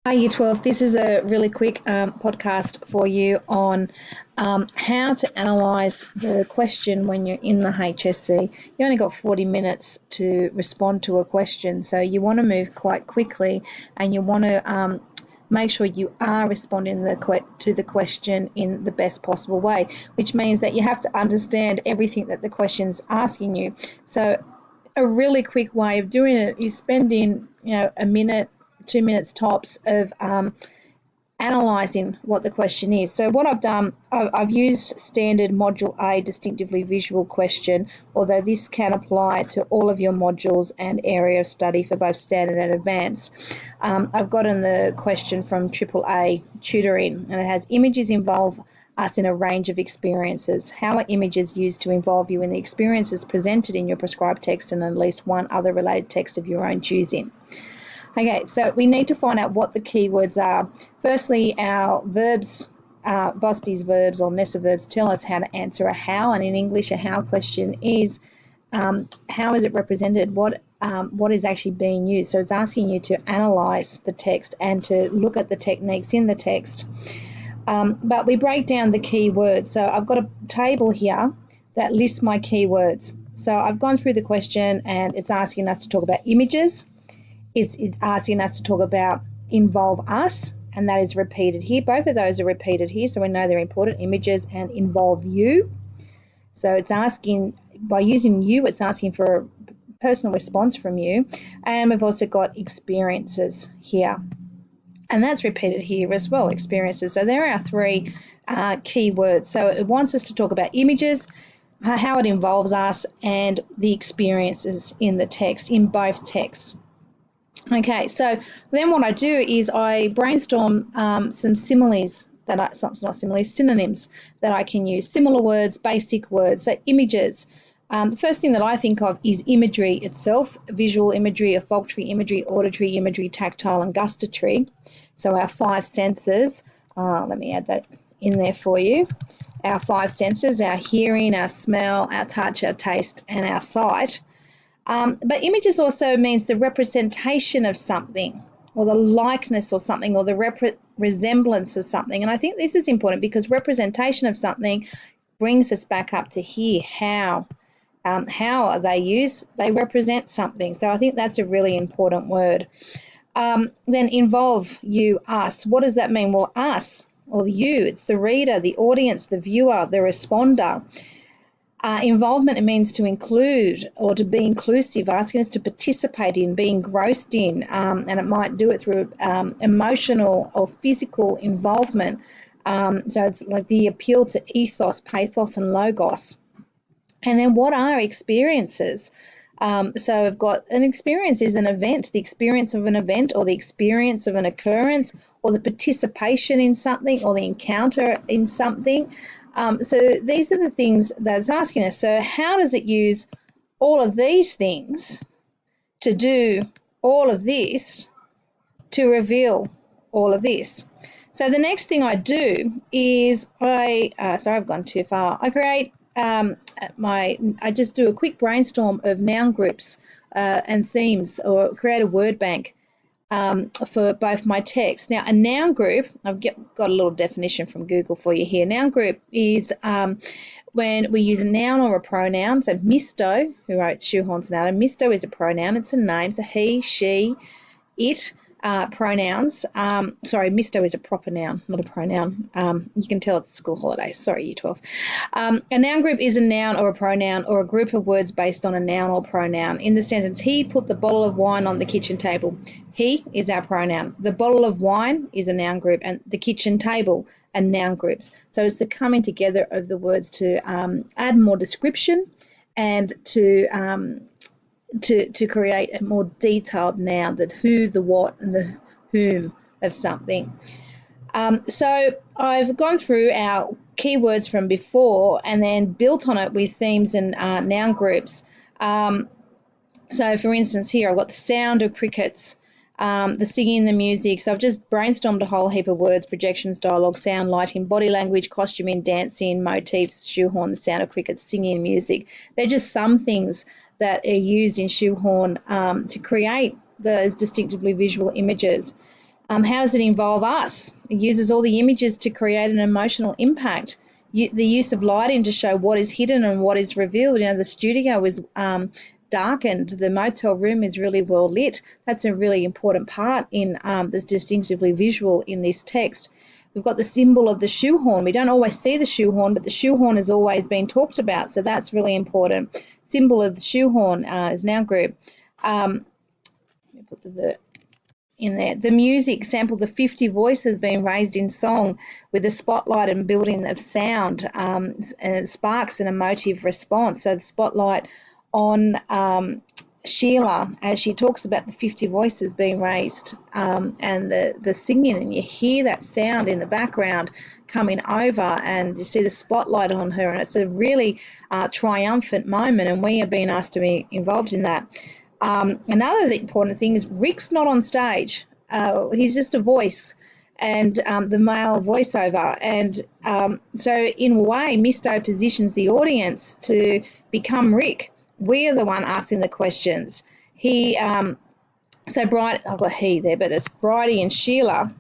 Hi, Year 12. This is a really quick podcast for you on how to analyse the question when you're in the HSC. You only got 40 minutes to respond to a question, so you want to move quite quickly and you want to make sure you are responding to the question in the best possible way, which means that you have to understand everything that the question's asking you. So a really quick way of doing it is spending, a minute, 2 minutes tops of analysing what the question is. So what I've done, I've used standard Module A distinctively visual question, although this can apply to all of your modules and area of study for both standard and advanced. I've gotten the question from AAA tutoring, and it has images involve us in a range of experiences. How are images used to involve you in the experiences presented in your prescribed text and at least one other related text of your own choosing? Okay, so we need to find out what the keywords are. Firstly, our verbs, Bosti's verbs or Nessa verbs tell us how to answer a how, and in English a how question is how is it represented, what is actually being used. So it's asking you to analyse the text and to look at the techniques in the text. But we break down the keywords. So I've got a table here that lists my keywords. So I've gone through the question and it's asking us to talk about images. It's asking us to talk about involve us, and that is repeated here. Both of those are repeated here, so we know they're important, images and involve you. So it's asking, by using you, it's asking for a personal response from you. And we've also got experiences here. And that's repeated here as well, experiences. So there are our three key words. So it wants us to talk about images, how it involves us, and the experiences in the text, in both texts. Okay, so then what I do is I brainstorm some similes synonyms that I can use. Similar words, basic words, so images. The first thing that I think of is imagery itself, visual imagery, olfactory imagery, auditory imagery, tactile and gustatory. So our five senses, let me add that in there for you. Our five senses, our hearing, our smell, our touch, our taste and our sight. But images also means the representation of something, or the likeness or something, or the resemblance of something. And I think this is important because representation of something brings us back up to here. How are they used? They represent something. So I think that's a really important word. Then involve, you, us. What does that mean? Well, us or you, it's the reader, the audience, the viewer, the responder. Involvement, it means to include or to be inclusive, asking us to participate in, be engrossed in, and it might do it through emotional or physical involvement. So it's like the appeal to ethos, pathos, and logos. And then what are experiences? So I've got an experience is an event, the experience of an event or the experience of an occurrence or the participation in something or the encounter in something. So these are the things that it's asking us. So how does it use all of these things to do all of this to reveal all of this? So the next thing I do is sorry, I've gone too far. I create I just do a quick brainstorm of noun groups and themes, or create a word bank for both my text. Now, a noun group, I've got a little definition from Google for you here. Noun group is when we use a noun or a pronoun. So Misto, who wrote Shoehorn's Anatomy, Misto is a pronoun. It's a name. So he, she, it. Pronouns. Misto is a proper noun, not a pronoun. You can tell it's school holidays. Sorry, Year 12. A noun group is a noun or a pronoun or a group of words based on a noun or pronoun. In the sentence, he put the bottle of wine on the kitchen table. He is our pronoun. The bottle of wine is a noun group, and the kitchen table are noun groups. So it's the coming together of the words to add more description and to create a more detailed noun, the who, the what, and the whom of something. So I've gone through our keywords from before and then built on it with themes and noun groups. So for instance, here I've got the sound of crickets, the singing, the music. So I've just brainstormed a whole heap of words, projections, dialogue, sound, lighting, body language, costuming, dancing, motifs, shoehorn, the sound of crickets, singing, music. They're just some things that are used in shoehorn to create those distinctively visual images. How does it involve us? It uses all the images to create an emotional impact. The use of lighting to show what is hidden and what is revealed. The studio is darkened. The motel room is really well lit. That's a really important part in this distinctively visual in this text. We've got the symbol of the shoehorn. We don't always see the shoehorn, but the shoehorn has always been talked about, so that's really important. Symbol of the shoehorn is noun group. Let me put the in there. The music sampled the 50 voices being raised in song with a spotlight and building of sound, and it sparks an emotive response. So the spotlight on Sheila as she talks about the 50 voices being raised, and the singing, and you hear that sound in the background coming over, and you see the spotlight on her, and it's a really triumphant moment, and we are being asked to be involved in that. Another important thing is Rick's not on stage. He's just a voice, and the male voiceover. And so in a way, Misto positions the audience to become Rick. We are the one asking the questions. I've got he there, but it's Bridie and Sheila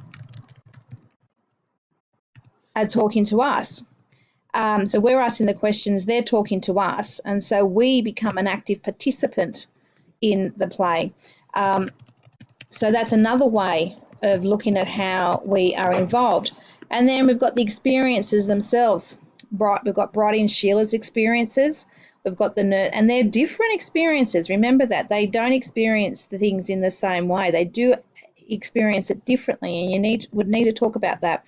are talking to us. So we're asking the questions, they're talking to us, and so we become an active participant in the play. So that's another way of looking at how we are involved. And then we've got the experiences themselves. We've got Bridie and Sheila's experiences. We've got the nurse, and they're different experiences. Remember that. They don't experience the things in the same way. They do experience it differently, and you would need to talk about that.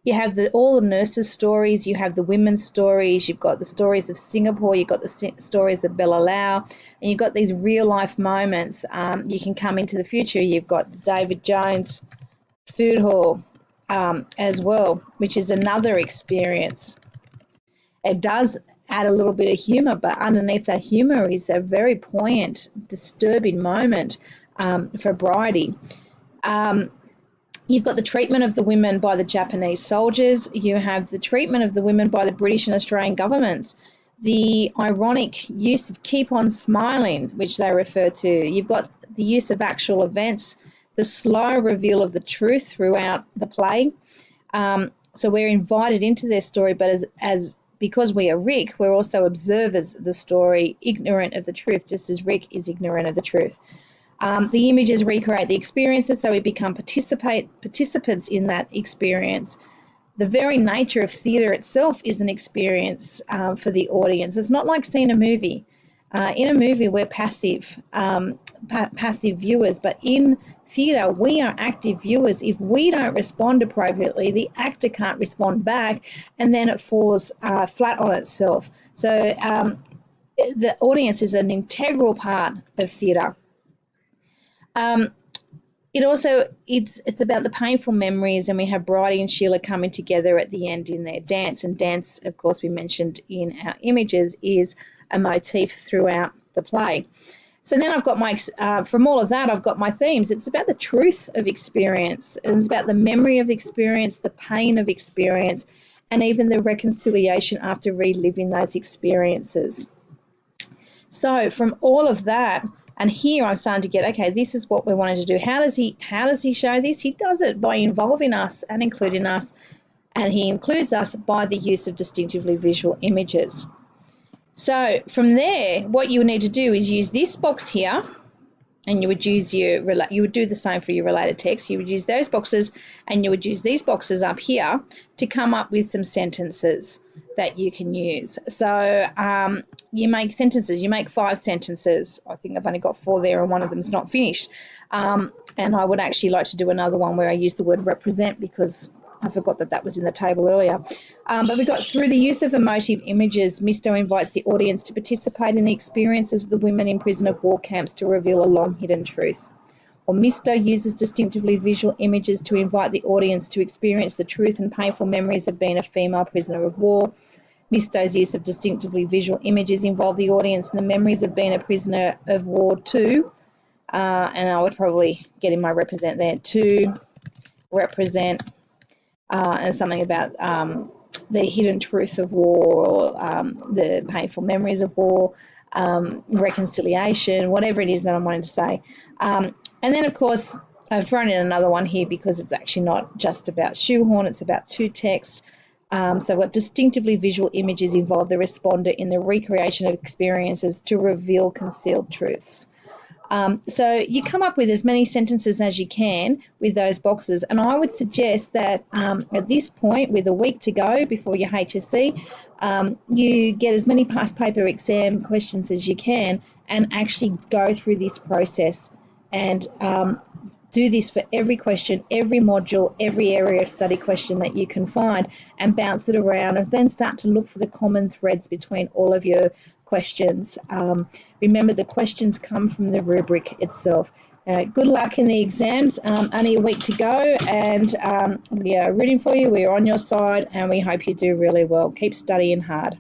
You have all the nurses' stories, you have the women's stories, you've got the stories of Singapore, you've got the stories of Bella Lau, and you've got these real-life moments. You can come into the future. You've got David Jones Food Hall as well, which is another experience. It does add a little bit of humour, but underneath that humour is a very poignant, disturbing moment for Bridie. You've got the treatment of the women by the Japanese soldiers. You have the treatment of the women by the British and Australian governments. The ironic use of keep on smiling, which they refer to. You've got the use of actual events, the slow reveal of the truth throughout the play. So we're invited into their story, but because we are Rick, we're also observers of the story, ignorant of the truth, just as Rick is ignorant of the truth. The images recreate the experiences, so we become participants in that experience. The very nature of theatre itself is an experience for the audience. It's not like seeing a movie. In a movie, we're passive viewers, but in theatre, we are active viewers. If we don't respond appropriately, the actor can't respond back, and then it falls flat on itself. So the audience is an integral part of theatre. It's about the painful memories, and we have Bridie and Sheila coming together at the end in their dance. And dance, of course, we mentioned in our images, is a motif throughout the play. So then I've got from all of that, I've got my themes. It's about the truth of experience, and it's about the memory of experience, the pain of experience, and even the reconciliation after reliving those experiences. So from all of that, and here I'm starting to get, okay, this is what we're wanting to do. How does he show this? He does it by involving us and including us, and he includes us by the use of distinctively visual images. So from there, what you would need to do is use this box here, and you would do the same for your related text. You would use those boxes, and you would use these boxes up here to come up with some sentences that you can use. So you make sentences. You make 5 sentences. I think I've only got 4 there, and one of them's not finished. And I would actually like to do another one where I use the word represent, because I forgot that was in the table earlier. But we got through the use of emotive images. Misto invites the audience to participate in the experiences of the women in prisoner of war camps to reveal a long-hidden truth. Or Misto uses distinctively visual images to invite the audience to experience the truth and painful memories of being a female prisoner of war. Misto's use of distinctively visual images involve the audience in the memories of being a prisoner of war too. And I would probably get in my represent there, to represent, and something about the hidden truth of war, or the painful memories of war, reconciliation, whatever it is that I'm wanting to say. And then, of course, I've thrown in another one here because it's actually not just about shoehorn, it's about two texts. So what distinctively visual images involve the responder in the recreation of experiences to reveal concealed truths. So you come up with as many sentences as you can with those boxes, and I would suggest that at this point, with a week to go before your HSC, you get as many past paper exam questions as you can and actually go through this process and do this for every question, every module, every area of study question that you can find, and bounce it around, and then start to look for the common threads between all of your questions. Remember, the questions come from the rubric itself. Good luck in the exams. Only a week to go, and we are rooting for you. We are on your side, and we hope you do really well. Keep studying hard.